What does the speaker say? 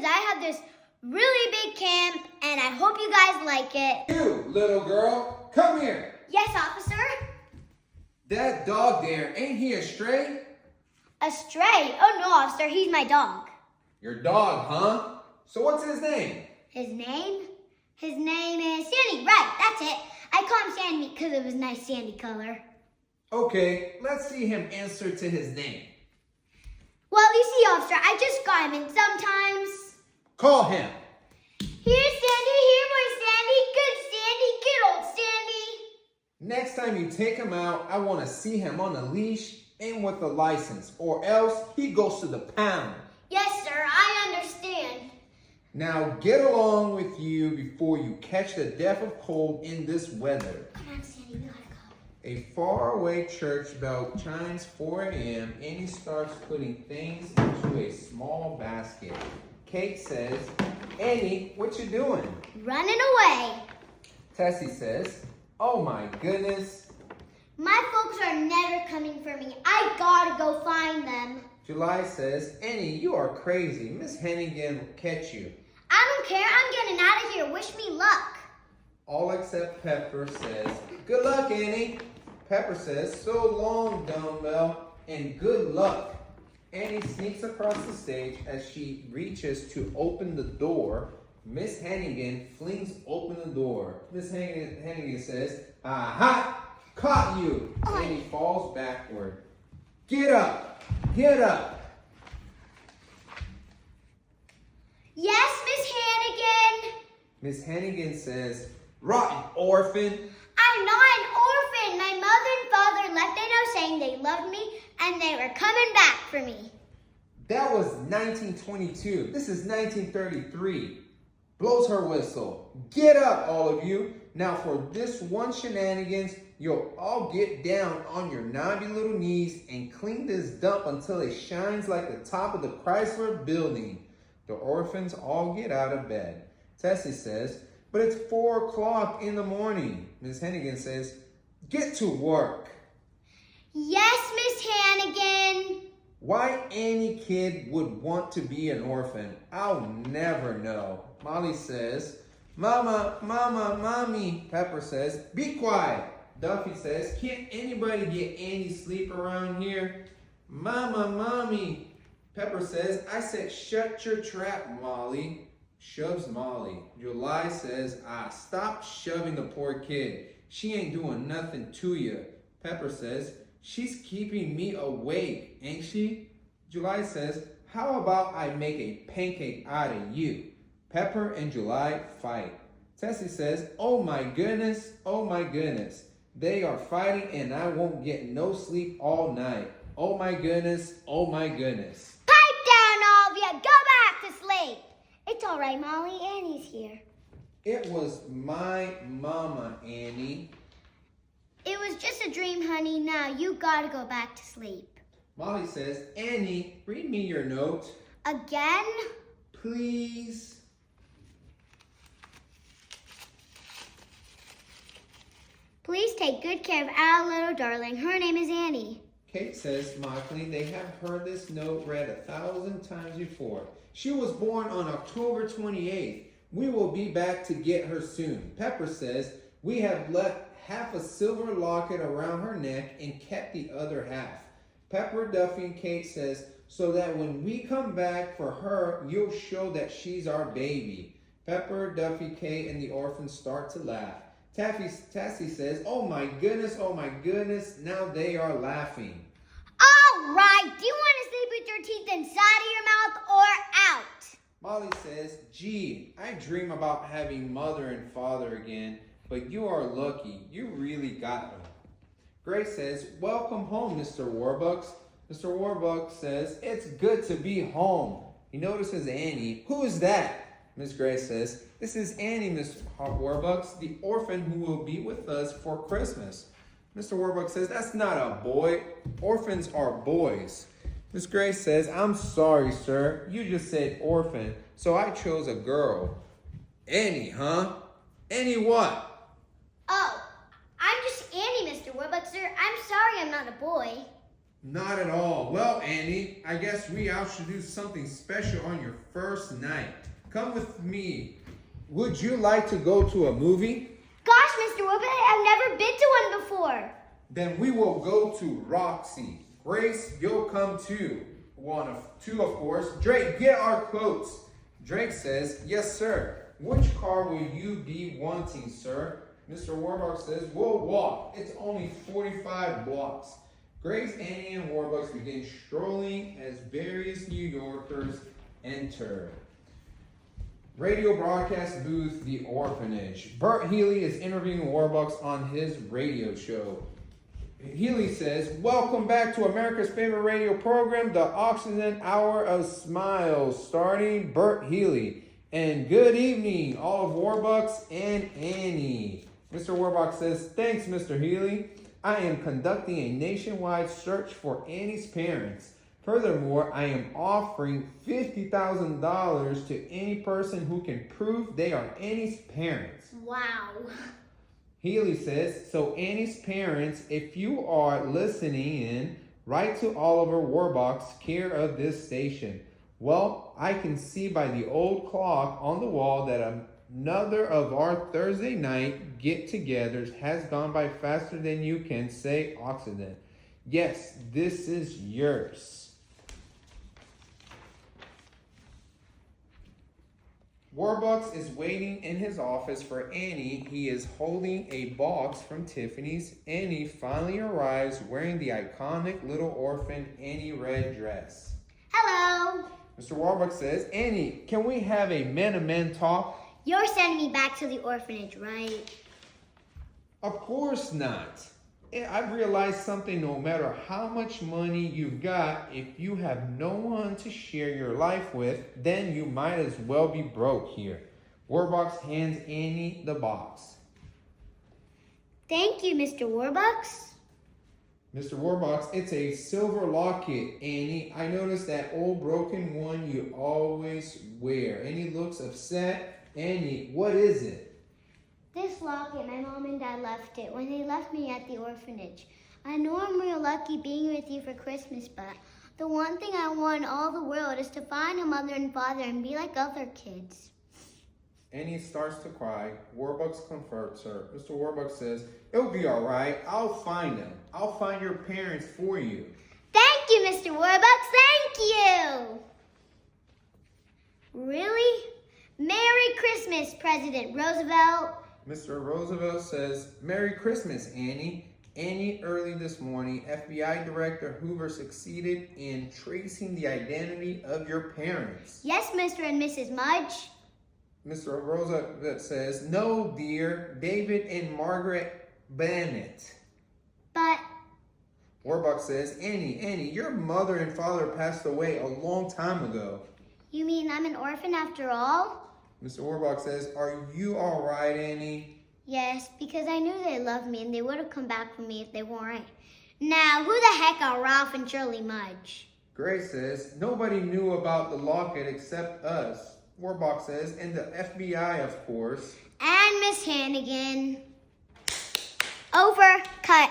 I have this really big camp, and I hope you guys like it. You, little girl, come here. Yes, officer? That dog there, ain't he a stray? A stray? Oh no, officer, he's my dog. Your dog, huh? So what's his name? His name? His name is Sandy. Right, that's it. I call him Sandy because of his nice sandy color. Okay, let's see him answer to his name. Well, you see, officer, I just got him, and sometimes... Call him. Here's Sandy, here boy Sandy. Good Sandy, good old Sandy. Next time you take him out, I want to see him on a leash and with a license, or else he goes to the pound. Yes, sir, I understand. Now get along with you before you catch the death of cold in this weather. Come on, Sandy, we gotta go. A faraway church bell chimes 4 a.m. and he starts putting things into a small basket. Kate says, Annie, what you doing? Running away. Tessie says, oh my goodness. My folks are never coming for me. I gotta go find them. July says, Annie, you are crazy. Miss Hennigan will catch you. I don't care. I'm getting out of here. Wish me luck. All except Pepper says, good luck, Annie. Pepper says, so long, dumbbell, and good luck. Annie sneaks across the stage as she reaches to open the door. Miss Hennigan flings open the door. Miss Hennigan says, aha, caught you. Annie falls backward. Get up, get up. Yes, Miss Hannigan. Miss Hennigan says, rotten orphan. I'm not an orphan. My mother and father left a note saying they loved me and they were coming back for me. That was 1922. This is 1933. Blows her whistle. Get up, all of you. Now for this one shenanigans, you'll all get down on your knobby little knees and clean this dump until it shines like the top of the Chrysler building. The orphans all get out of bed. Tessie says, but it's 4 o'clock in the morning. Miss Hennigan says, get to work. Yes, Miss Hannigan. Why any kid would want to be an orphan, I'll never know. Molly says, Mama, Mama, Mommy. Pepper says, be quiet. Duffy says, can't anybody get any sleep around here? Mama, Mommy. Pepper says, I said, shut your trap, Molly. Shoves Molly. July says, stop shoving the poor kid. She ain't doing nothing to you. Pepper says, she's keeping me awake, ain't she? July says, how about I make a pancake out of you? Pepper and July fight. Tessie says, oh my goodness, oh my goodness. They are fighting and I won't get no sleep all night. Oh my goodness, oh my goodness. Pipe down, all of you. Go back to sleep. It's all right, Molly. Annie's here. It was my mama, Annie. It was just a dream, honey. Now you gotta go back to sleep. Molly says, Annie, read me your note. Again? Please. Please take good care of our little darling. Her name is Annie. Kate says, mockingly, they have heard this note read 1,000 times before. She was born on October 28th. We will be back to get her soon. Pepper says, we have left half a silver locket around her neck and kept the other half. Pepper, Duffy, and Kate says, so that when we come back for her, you'll show that she's our baby. Pepper, Duffy, Kate, and the orphans start to laugh. Tassie says, oh my goodness, now they are laughing. All right, do you want to sleep with your teeth inside of your mouth or out? Molly says, gee, I dream about having mother and father again, but you are lucky. You really got them. Grace says, welcome home, Mr. Warbucks. Mr. Warbucks says, it's good to be home. He notices Annie. Who is that? Miss Grace says, this is Annie, Mr. Warbucks, the orphan who will be with us for Christmas. Mr. Warbucks says, that's not a boy. Orphans are boys. Miss Grace says, I'm sorry, sir. You just said orphan, so I chose a girl. Annie, huh? Annie what? Oh, I'm just Annie, Mr. Warbucks, sir. I'm sorry I'm not a boy. Not at all. Well, Annie, I guess we all should do something special on your first night. Come with me. Would you like to go to a movie? Gosh, Mr. Whoopin, I've never been to one before. Then we will go to Roxy. Grace, you'll come too. Two, of course. Drake, get our coats. Drake says, yes, sir. Which car will you be wanting, sir? Mr. Warbucks says, we'll walk. It's only 45 blocks. Grace, Annie, and Warbucks begin strolling as various New Yorkers enter. Radio broadcast booth, The Orphanage. Bert Healy is interviewing Warbucks on his radio show. Healy says, welcome back to America's favorite radio program, the Oxygen Hour of Smiles, starring Bert Healy. And good evening, all of Warbucks and Annie. Mr. Warbucks says, thanks, Mr. Healy. I am conducting a nationwide search for Annie's parents. Furthermore, I am offering $50,000 to any person who can prove they are Annie's parents. Wow. Healy says, so Annie's parents, if you are listening in, write to Oliver Warbucks, care of this station. Well, I can see by the old clock on the wall that another of our Thursday night get-togethers has gone by faster than you can say Oxygen. Yes, this is yours. Warbucks is waiting in his office for Annie. He is holding a box from Tiffany's. Annie finally arrives wearing the iconic little orphan Annie red dress. Hello. Mr. Warbucks says, Annie, can we have a man-to-man talk? You're sending me back to the orphanage, right? Of course not. I've realized something. No matter how much money you've got, if you have no one to share your life with, then you might as well be broke here. Warbucks hands Annie the box. Thank you, Mr. Warbucks. Mr. Warbucks, it's a silver locket, Annie. I noticed that old broken one you always wear. Annie looks upset. Annie, what is it? This locket, my mom and dad left it when they left me at the orphanage. I know I'm real lucky being with you for Christmas, but the one thing I want in all the world is to find a mother and father and be like other kids. Annie starts to cry. Warbucks comforts her. Mr. Warbucks says, it'll be all right. I'll find them. I'll find your parents for you. Thank you, Mr. Warbucks. Thank you. Really? Merry Christmas, President Roosevelt. Mr. Roosevelt says, Merry Christmas, Annie. Annie, early this morning, FBI Director Hoover succeeded in tracing the identity of your parents. Yes, Mr. and Mrs. Mudge. Mr. Roosevelt says, no, dear, David and Margaret Bennett. But... Warbucks says, Annie, your mother and father passed away a long time ago. You mean I'm an orphan after all? Mr. Warbucks says, are you all right, Annie? Yes, because I knew they loved me and they would have come back for me if they weren't. Now, who the heck are Ralph and Shirley Mudge? Grace says, nobody knew about the locket except us. Warbucks says, and the FBI, of course. And Miss Hannigan. Over. Cut.